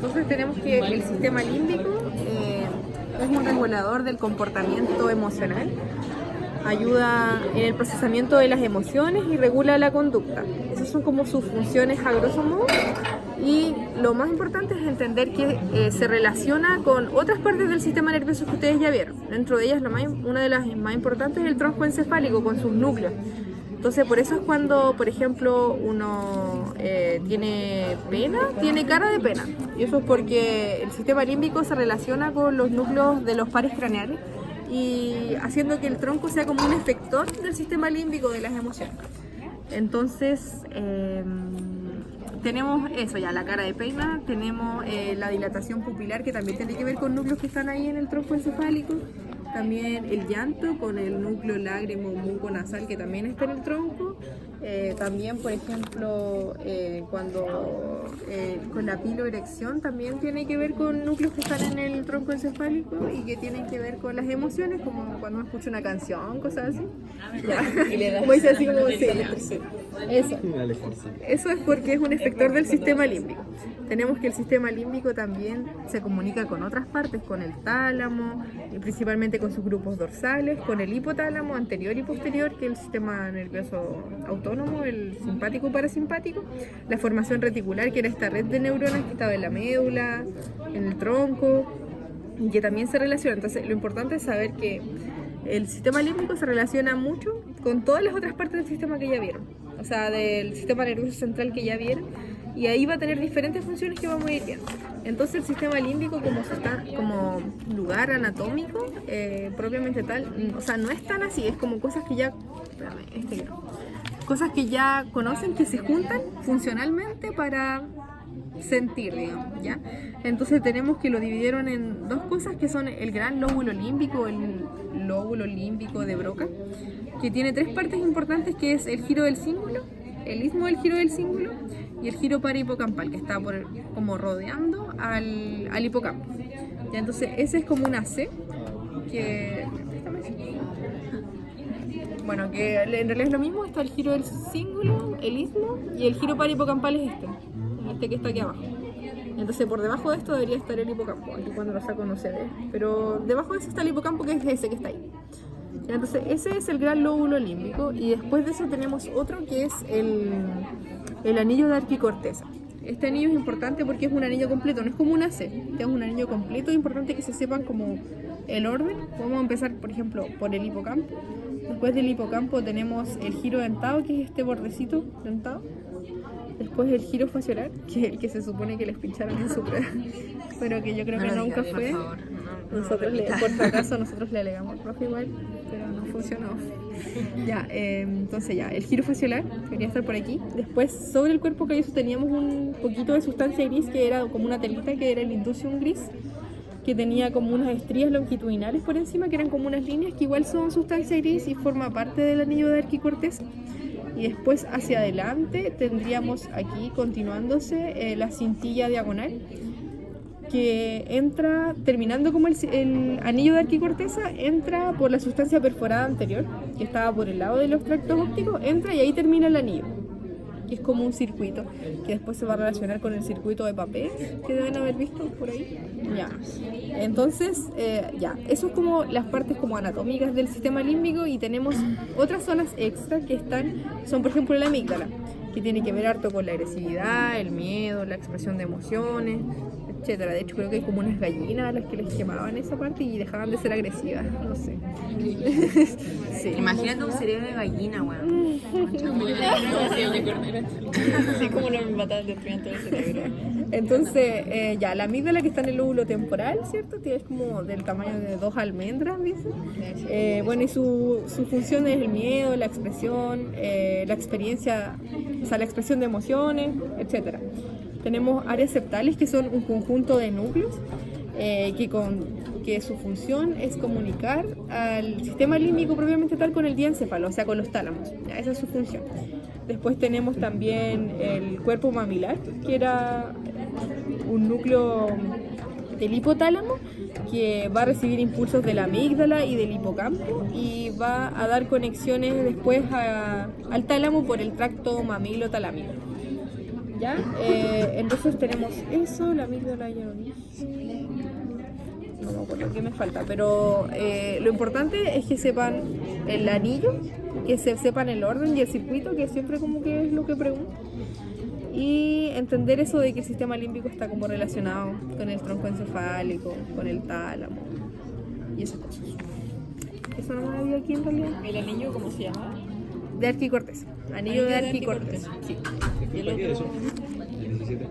Entonces tenemos que el sistema límbico es un regulador del comportamiento emocional, ayuda en el procesamiento de las emociones y regula la conducta. Esas son como sus funciones a grosso modo. Y lo más importante es entender que se relaciona con otras partes del sistema nervioso que ustedes ya vieron. Dentro de ellas, una de las más importantes es el tronco encefálico con sus núcleos. Entonces, por eso es cuando, por ejemplo, uno tiene pena, tiene cara de pena. Y eso es porque el sistema límbico se relaciona con los núcleos de los pares craneales y haciendo que el tronco sea como un efector del sistema límbico de las emociones. Entonces, tenemos eso ya, la cara de pena, tenemos la dilatación pupilar que también tiene que ver con núcleos que están ahí en el tronco encefálico, también el llanto con el núcleo lágrimo muconasal que también está en el tronco, también por ejemplo cuando con la piloerección también tiene que ver con núcleos que están en el tronco encefálico y que tienen que ver con las emociones, como cuando uno escucha una canción, cosas así. Ya. Como dice así como sí. Eso es porque es un efector del sistema límbico. Tenemos que el sistema límbico también se comunica con otras partes, con el tálamo, y principalmente con sus grupos dorsales, con el hipotálamo anterior y posterior, que es el sistema nervioso autónomo, el simpático y parasimpático, la formación reticular, que era esta red de neuronas que estaba en la médula, en el tronco, y que también se relaciona. Entonces, lo importante es saber que el sistema límbico se relaciona mucho con todas las otras partes del sistema que ya vieron, o sea, del sistema nervioso central que ya vieron, y ahí va a tener diferentes funciones que vamos a ir viendo. Entonces el sistema límbico como lugar anatómico, propiamente tal, o sea, no es tan así, es como cosas que ya, cosas que ya conocen, que se juntan funcionalmente para sentir, digamos, ¿ya? Entonces tenemos que lo dividieron en dos cosas que son el gran lóbulo límbico, el lóbulo límbico de Broca, que tiene tres partes importantes, que es el giro del cíngulo, el istmo del giro del cíngulo y el giro parahipocampal, que está como rodeando al hipocampo. ¿Ya? Entonces ese es como una C, que bueno, que en realidad es lo mismo, está el giro del cíngulo, el istmo, y el giro parahipocampal es este que está aquí abajo. Entonces por debajo de esto debería estar el hipocampo, aquí cuando lo saco no se ve, pero debajo de eso está el hipocampo, que es ese que está ahí. Entonces ese es el gran lóbulo límbico, y después de eso tenemos otro que es el anillo de arquicorteza. Este anillo es importante porque es un anillo completo, no es como una C, es un anillo completo. Es importante que se sepan como el orden. Vamos a empezar, por ejemplo, por el hipocampo. Después del hipocampo tenemos el giro dentado, que es este bordecito dentado. Después el giro fasciolar, que es el que se supone que les pincharon en su prueba, pero que yo creo que nunca fue. Nosotros por si acaso nosotros le alegamos al profe igual, pero no funcionó. Ya, entonces ya, el giro fasciolar debería estar por aquí. Después, sobre el cuerpo calloso teníamos un poquito de sustancia gris, que era como una telita, que era el inducium gris, que tenía como unas estrías longitudinales por encima, que eran como unas líneas que igual son sustancia gris y forma parte del anillo de arquicorteza. Y después hacia adelante tendríamos aquí, continuándose, la cintilla diagonal, que entra, terminando como el anillo de arquicorteza, entra por la sustancia perforada anterior, que estaba por el lado de los tractos ópticos, entra y ahí termina el anillo, que es como un circuito, que después se va a relacionar con el circuito de papel, que deben haber visto por ahí. Ya. Entonces, ya, eso es como las partes como anatómicas del sistema límbico, y tenemos otras zonas extra que son por ejemplo la amígdala, que tiene que ver harto con la agresividad, el miedo, la expresión de emociones, etcétera. De hecho, creo que hay como unas gallinas a las que les quemaban esa parte y dejaban de ser agresivas, no sé. Sí. Imagínate un cerebro de gallina, weón. Sí, como lo mataban, destruían todo el cerebro. Entonces, ya, la amígdala, que está en el lóbulo temporal, ¿cierto? Que es como del tamaño de 2 almendras, dice. Bueno, y su función es el miedo, la expresión, la experiencia, o sea, la expresión de emociones, etcétera. Tenemos áreas septales, que son un conjunto de núcleos que su función es comunicar al sistema límbico propiamente tal con el diencéfalo, o sea, con los tálamos. Ya, esa es su función. Después tenemos también el cuerpo mamilar, que era un núcleo del hipotálamo, que va a recibir impulsos de la amígdala y del hipocampo, y va a dar conexiones después al tálamo por el tracto mamilo-talámico. ¿Ya? Entonces tenemos eso, la amígdala ya lo dije. No me acuerdo qué me falta, pero lo importante es que sepan el anillo, que sepan el orden y el circuito, que siempre como que es lo que pregunto. Y entender eso de que el sistema límbico está como relacionado con el tronco encefálico, con el tálamo y esas cosas. Eso no me había aquí en realidad. ¿El anillo cómo se llama? De Arquicorteza. Anillo de Arquicorteza. Sí. ¿Y el ¿Para qué otro? eso? 17.